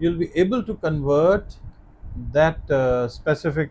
you'll be able to convert that specific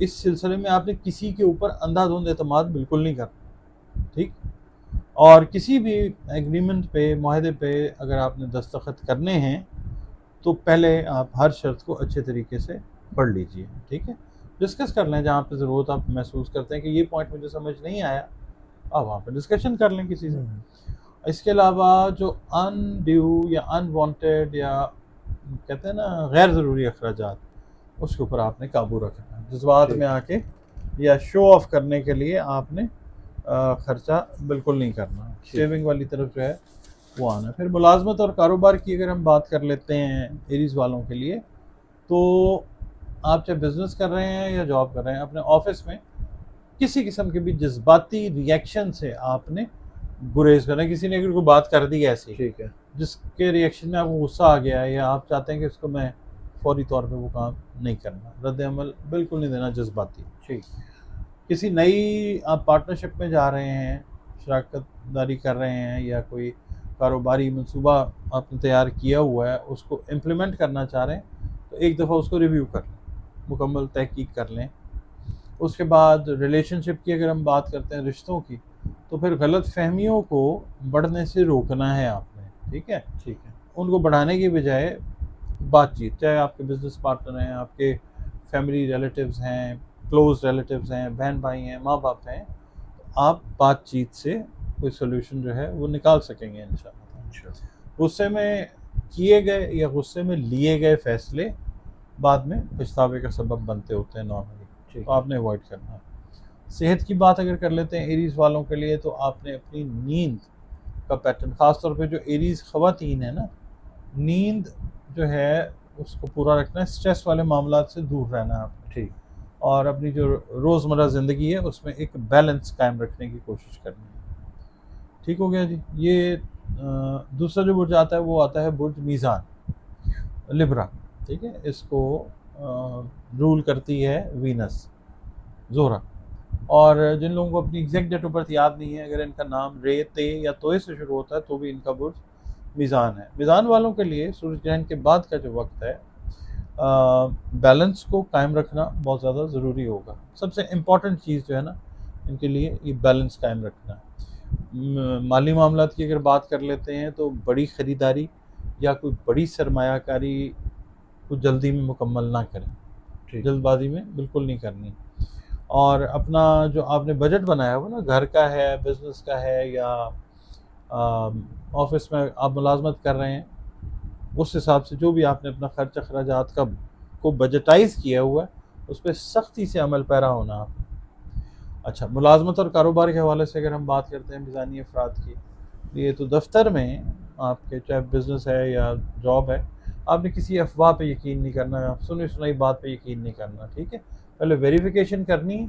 اس سلسلے میں آپ نے کسی کے اوپر اندھا دھند اعتماد بالکل نہیں کرنا، ٹھیک. اور کسی بھی ایگریمنٹ پہ، معاہدے پہ اگر آپ نے دستخط کرنے ہیں تو پہلے آپ ہر شرط کو اچھے طریقے سے پڑھ لیجئے، ٹھیک ہے. ڈسکس کر لیں جہاں پہ ضرورت آپ محسوس کرتے ہیں کہ یہ پوائنٹ مجھے سمجھ نہیں آیا، آپ وہاں پہ ڈسکشن کر لیں کسی سے. اس کے علاوہ جو ان ڈیو یا ان وانٹیڈ یا کہتے ہیں نا غیر ضروری اخراجات، اس کے اوپر آپ نے قابو رکھنا ہے. جذبات میں آ کے یا شو آف کرنے کے لیے آپ نے خرچہ بالکل نہیں کرنا. سیونگ والی طرف جو ہے وہ آنا ہے. پھر ملازمت اور کاروبار کی اگر ہم بات کر لیتے ہیں ایریز والوں کے لیے، تو آپ چاہے بزنس کر رہے ہیں یا جاب کر رہے ہیں، اپنے آفس میں کسی قسم کے بھی جذباتی ریئیکشن سے آپ نے گریز کرنا ہے. کسی نے اگر کوئی بات کر دی ایسی ٹھیک ہے، جس کے ریئیکشن میں آپ کو غصہ آ گیا ہے یا آپ چاہتے ہیں کہ اس کو میں فوری طور پہ وہ کام نہیں کرنا، رد عمل بالکل نہیں دینا جذباتی. ٹھیک. کسی نئی آپ پارٹنرشپ میں جا رہے ہیں، شراکت داری کر رہے ہیں، یا کوئی کاروباری منصوبہ آپ نے تیار کیا ہوا ہے اس کو امپلیمنٹ کرنا چاہ رہے ہیں، تو ایک دفعہ اس کو ریویو کر لیں، مکمل تحقیق کر لیں. اس کے بعد ریلیشن شپ کی اگر ہم بات کرتے ہیں، رشتوں کی، تو پھر غلط فہمیوں کو بڑھنے سے روکنا ہے آپ نے، ٹھیک ہے. ٹھیک ہے. ان کو بڑھانے کی بجائے بات چیت، چاہے آپ کے بزنس پارٹنر ہیں، آپ کے فیملی ریلیٹیوز ہیں، کلوز ریلیٹیوز ہیں، بہن بھائی ہیں، ماں باپ ہیں، تو آپ بات چیت سے کوئی سولوشن جو ہے وہ نکال سکیں گے انشاءاللہ. غصے میں کیے گئے یا غصے میں لیے گئے فیصلے بعد میں پچھتاوے کا سبب بنتے ہوتے ہیں نارملی، تو آپ نے اوائڈ کرنا ہے. صحت کی بات اگر کر لیتے ہیں ایریز والوں کے لیے، تو آپ نے اپنی نیند کا پیٹرن، خاص طور پہ جو ایریز خواتین ہیں نا، نیند جو ہے اس کو پورا رکھنا ہے. سٹریس والے معاملات سے دور رہنا ہے آپ نے، ٹھیک. اور اپنی جو روزمرہ زندگی ہے اس میں ایک بیلنس قائم رکھنے کی کوشش کرنی ہے. ٹھیک ہو گیا جی. یہ دوسرا جو برج آتا ہے وہ آتا ہے برج میزان، لبرا، ٹھیک ہے. اس کو رول کرتی ہے وینس، زہرہ. اور جن لوگوں کو اپنی ایگزیکٹ ڈیٹ آف برتھ یاد نہیں ہے، اگر ان کا نام رے، تے یا توئے سے شروع ہوتا ہے تو بھی ان کا برج میزان ہے. میزان والوں کے لیے سورج گرہن کے بعد کا جو وقت ہے، بیلنس کو قائم رکھنا بہت زیادہ ضروری ہوگا. سب سے امپورٹنٹ چیز جو ہے نا ان کے لیے یہ بیلنس قائم رکھنا ہے. مالی معاملات کی اگر بات کر لیتے ہیں تو بڑی خریداری یا کوئی بڑی سرمایہ کاری کو جلدی میں مکمل نہ کریں، جلد بازی میں بالکل نہیں کرنی. اور اپنا جو آپ نے بجٹ بنایا ہوا نا، گھر کا ہے، بزنس کا ہے، یا آفس میں آپ ملازمت کر رہے ہیں، اس حساب سے جو بھی آپ نے اپنا خرچ اخراجات کا کو بجٹائز کیا ہوا ہے اس پہ سختی سے عمل پیرا ہونا آپ. اچھا، ملازمت اور کاروبار کے حوالے سے اگر ہم بات کرتے ہیں میزانی افراد کی، یہ تو دفتر میں آپ کے چاہے بزنس ہے یا جاب ہے، آپ نے کسی افواہ پہ یقین نہیں کرنا، سنی سنائی بات پہ یقین نہیں کرنا، ٹھیک ہے. پہلے ویریفیکیشن کرنی ہے،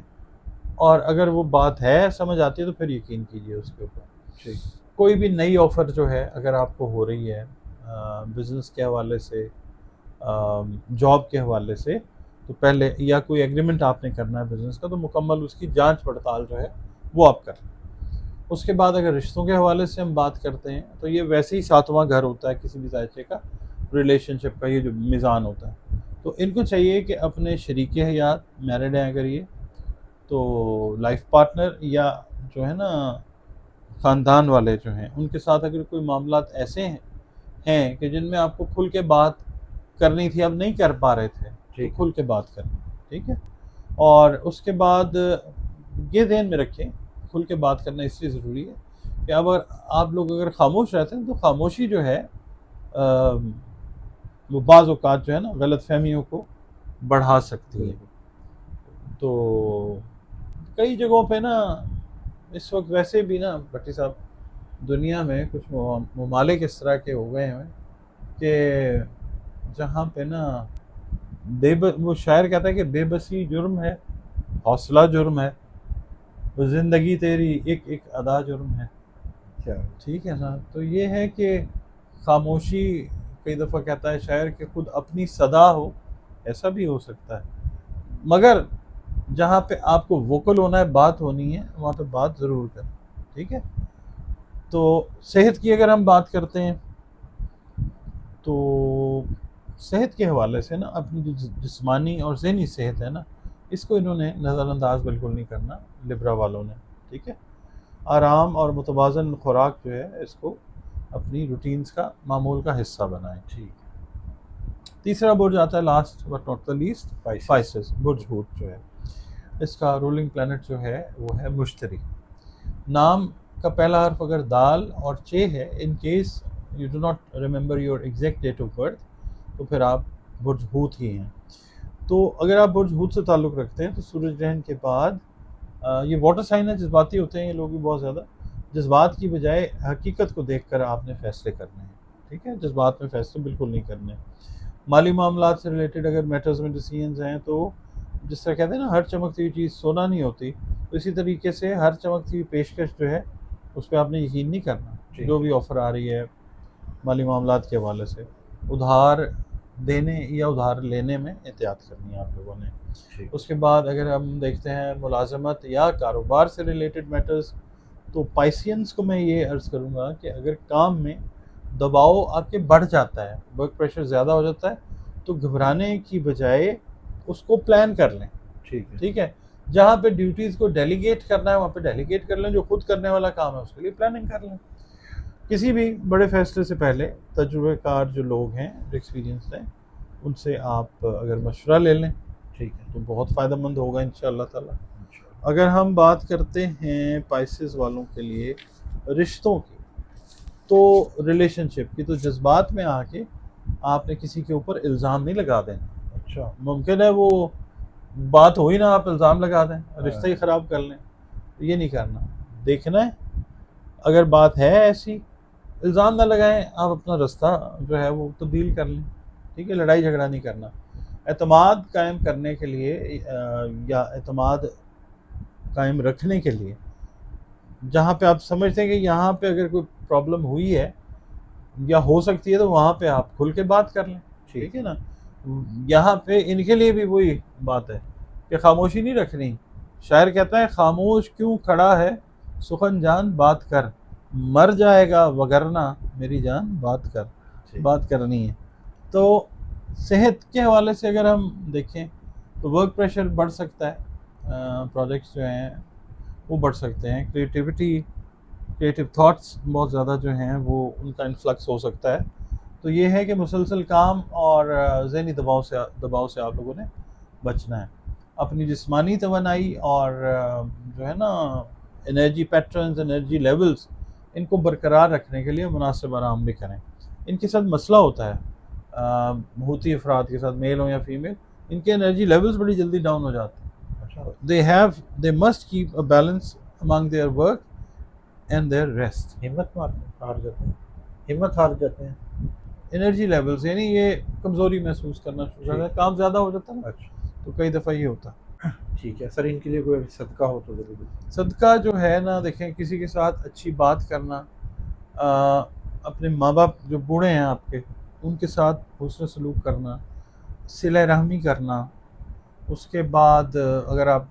اور اگر وہ بات ہے سمجھ آتی ہے تو پھر یقین کیجیے اس کے اوپر. کوئی بھی نئی آفر جو ہے اگر آپ کو ہو رہی ہے بزنس کے حوالے سے، جاب کے حوالے سے، تو پہلے، یا کوئی ایگریمنٹ آپ نے کرنا ہے بزنس کا، تو مکمل اس کی جانچ پڑتال جو ہے وہ آپ کریں. اس کے بعد اگر رشتوں کے حوالے سے ہم بات کرتے ہیں تو یہ ویسے ہی ساتواں گھر ہوتا ہے کسی بھی ذائقے کا، ریلیشن شپ کا یہ جو میزان ہوتا ہے. تو ان کو چاہیے کہ اپنے شریک حیات، میرڈ ہیں اگر یہ، تو لائف پارٹنر یا جو ہے نا خاندان والے جو ہیں، ان کے ساتھ اگر کوئی معاملات ایسے ہیں کہ جن میں آپ کو کھل کے بات کرنی تھی، اب نہیں کر پا رہے تھے، تو کھل کے بات کریں، ٹھیک ہے. اور اس کے بعد یہ ذہن میں رکھیں، کھل کے بات کرنا اس لیے ضروری ہے کہ اب آپ لوگ اگر خاموش رہتے ہیں تو خاموشی جو ہے وہ بعض اوقات جو ہے نا غلط فہمیوں کو بڑھا سکتی ہے. تو کئی جگہوں پہ نا اس وقت ویسے بھی نا بھٹی صاحب، دنیا میں کچھ ممالک اس طرح کے ہو گئے ہیں کہ جہاں پہ نا وہ شاعر کہتا ہے کہ بے بسی جرم ہے، حوصلہ جرم ہے، زندگی تیری ایک ایک ادا جرم ہے. ٹھیک ہے نا. تو یہ ہے کہ خاموشی، کئی دفعہ کہتا ہے شاعر کہ خود اپنی صدا ہو، ایسا بھی ہو سکتا ہے، مگر جہاں پہ آپ کو ووکل ہونا ہے، بات ہونی ہے، وہاں پہ بات ضرور کریں، ٹھیک ہے. تو صحت کی اگر ہم بات کرتے ہیں تو صحت کے حوالے سے نا اپنی جو جسمانی اور ذہنی صحت ہے نا اس کو انہوں نے نظر انداز بالکل نہیں کرنا لبرا والوں نے، ٹھیک ہے۔ آرام اور متوازن خوراک جو ہے اس کو اپنی روٹینز کا معمول کا حصہ بنائیں۔ ٹھیک تیسرا برج آتا ہے last but not the least, Pisces. Pisces, برج ہوت جو ہے، اس کا رولنگ پلانٹ جو ہے وہ ہے مشتری۔ نام کا پہلا حرف اگر دال اور چے ہے، in case you do not remember your exact date of birth, تو پھر آپ برج ہوت ہی ہیں۔ تو اگر آپ برج ہوت سے تعلق رکھتے ہیں تو سورج گرہن کے بعد یہ واٹر سائن ہے، جذباتی ہوتے ہیں یہ لوگ بھی بہت زیادہ، جذبات کی بجائے حقیقت کو دیکھ کر آپ نے فیصلے کرنے ہیں، ٹھیک ہے، جذبات میں فیصلے بالکل نہیں کرنے۔ مالی معاملات سے ریلیٹڈ اگر میٹرز میں ڈیسیژنز ہیں تو جس طرح کہتے ہیں نا ہر چمکتی ہوئی چیز سونا نہیں ہوتی، تو اسی طریقے سے ہر چمکتی ہوئی پیشکش جو ہے اس پہ آپ نے یقین نہیں کرنا۔ ٹھیک جو بھی آفر آ رہی ہے مالی معاملات کے حوالے سے، ادھار دینے یا ادھار لینے میں احتیاط کرنی ہے آپ لوگوں نے۔ ٹھیک اس کے بعد اگر ہم دیکھتے ہیں ملازمت یا کاروبار سے ریلیٹڈ میٹرز، تو پائسینس کو میں یہ عرض کروں گا کہ اگر کام میں دباؤ آپ کے بڑھ جاتا ہے، ورک پریشر زیادہ ہو جاتا ہے، تو گھبرانے کی بجائے اس کو پلان کر لیں، ٹھیک ہے ٹھیک ہے۔ جہاں پہ ڈیوٹیز کو ڈیلیگیٹ کرنا ہے وہاں پہ ڈیلیگیٹ کر لیں، جو خود کرنے والا کام ہے اس کے لیے پلاننگ کر لیں۔ کسی بھی بڑے فیصلے سے پہلے تجربے کار جو لوگ ہیں، جو ایکسپیرینسڈ ہیں، ان سے آپ اگر مشورہ لے لیں ٹھیک ہے تو بہت فائدہ مند ہوگا انشاءاللہ تعالیٰ۔ انشاءاللہ۔ اگر ہم بات کرتے ہیں پائسز والوں کے لیے رشتوں کی، تو ریلیشن شپ کی، تو جذبات میں آ کے آپ نے کسی کے اوپر الزام نہیں لگا دینا۔ اچھا ممکن ہے وہ بات ہوئی نہ، آپ الزام لگا دیں، رشتہ ہی خراب کر لیں، یہ نہیں کرنا۔ دیکھنا ہے اگر بات ہے ایسی، الزام نہ لگائیں، آپ اپنا رستہ جو ہے وہ تبدیل کر لیں، ٹھیک ہے، لڑائی جھگڑا نہیں کرنا۔ اعتماد قائم کرنے کے لیے یا اعتماد قائم رکھنے کے لیے جہاں پہ آپ سمجھتے ہیں کہ یہاں پہ اگر کوئی پرابلم ہوئی ہے یا ہو سکتی ہے، تو وہاں پہ آپ کھل کے بات کر لیں، ٹھیک ہے نا۔ یہاں پہ ان کے لیے بھی وہی بات ہے کہ خاموشی نہیں رکھنی۔ شاعر کہتا ہے خاموش کیوں کھڑا ہے سخن جان بات کر، مر جائے گا وگرنہ میری جان بات کر، ٹھیک بات کرنی ہے۔ تو صحت کے حوالے سے اگر ہم دیکھیں تو ورک پریشر بڑھ سکتا ہے، پروجیکٹس جو ہیں وہ بڑھ سکتے ہیں، کریٹیو تھاٹس بہت زیادہ جو ہیں وہ ان کا انفلکس ہو سکتا ہے۔ تو یہ ہے کہ مسلسل کام اور ذہنی دباؤ سے آپ لوگوں نے بچنا ہے۔ اپنی جسمانی توانائی اور جو ہے نا انرجی پیٹرنز، انرجی لیولز، ان کو برقرار رکھنے کے لیے مناسب آرام بھی کریں۔ ان کے ساتھ مسئلہ ہوتا ہے ہوتی افراد کے ساتھ، میل ہوں یا فیمیل، ان کے انرجی لیولز بڑی جلدی ڈاؤن ہو جاتے ہیں۔ اچھا they must keep a balance among their work and their rest۔ ہار جاتے ہیں انرجی لیولز یعنی یہ کمزوری محسوس کرنا شروع کرتا ہے، کام زیادہ ہو جاتا ہے نا، اچھا تو کئی دفعہ یہ ہوتا ہے۔ ٹھیک ہے سر، ان کے لیے کوئی صدقہ ہو تو ضرور۔ صدقہ جو ہے نا، دیکھیں کسی کے ساتھ اچھی بات کرنا، اپنے ماں باپ جو بوڑھے ہیں آپ کے، ان کے ساتھ حسن سلوک کرنا، صلہ رحمی کرنا۔ اس کے بعد اگر آپ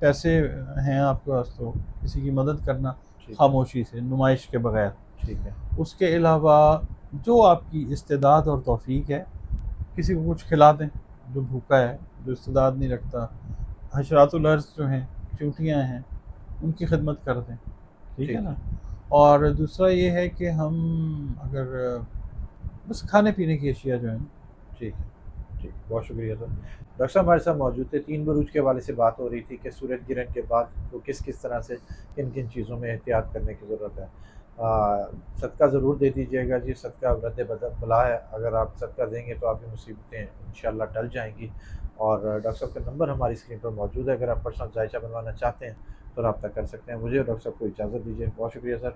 پیسے ہیں آپ کے پاس تو کسی کی مدد کرنا خاموشی سے، نمائش کے بغیر۔ ٹھیک ہے اس کے علاوہ جو آپ کی استعداد اور توفیق ہے، کسی کو کچھ کھلا دیں جو بھوکا ہے، جو استعداد نہیں رکھتا۔ حشرات الارض جو ہیں، چونٹیاں ہیں، ان کی خدمت کر دیں، ٹھیک ہے نا۔ اور دوسرا یہ ہے کہ ہم اگر بس کھانے پینے کی اشیاء جو ہیں، ٹھیک ہے ٹھیک، بہت شکریہ سر۔ ڈاکٹر صاحب ہمارے ساتھ موجود تھے، 3 بروج کے حوالے سے بات ہو رہی تھی کہ سورج گرہن کے بعد وہ کس طرح سے کن چیزوں میں احتیاط کرنے کی ضرورت ہے۔ صدقہ ضرور دے دیجیے گا جی، صدقہ رد بلا ہے، اگر آپ صدقہ دیں گے تو آپ کی مصیبتیں انشاءاللہ ٹل جائیں گی۔ اور ڈاکٹر صاحب کا نمبر ہماری اسکرین پر موجود ہے، اگر آپ پرسنل ذائچہ بنوانا چاہتے ہیں تو رابطہ کر سکتے ہیں۔ مجھے اور ڈاکٹر صاحب کو اجازت دیجیے، بہت شکریہ سر۔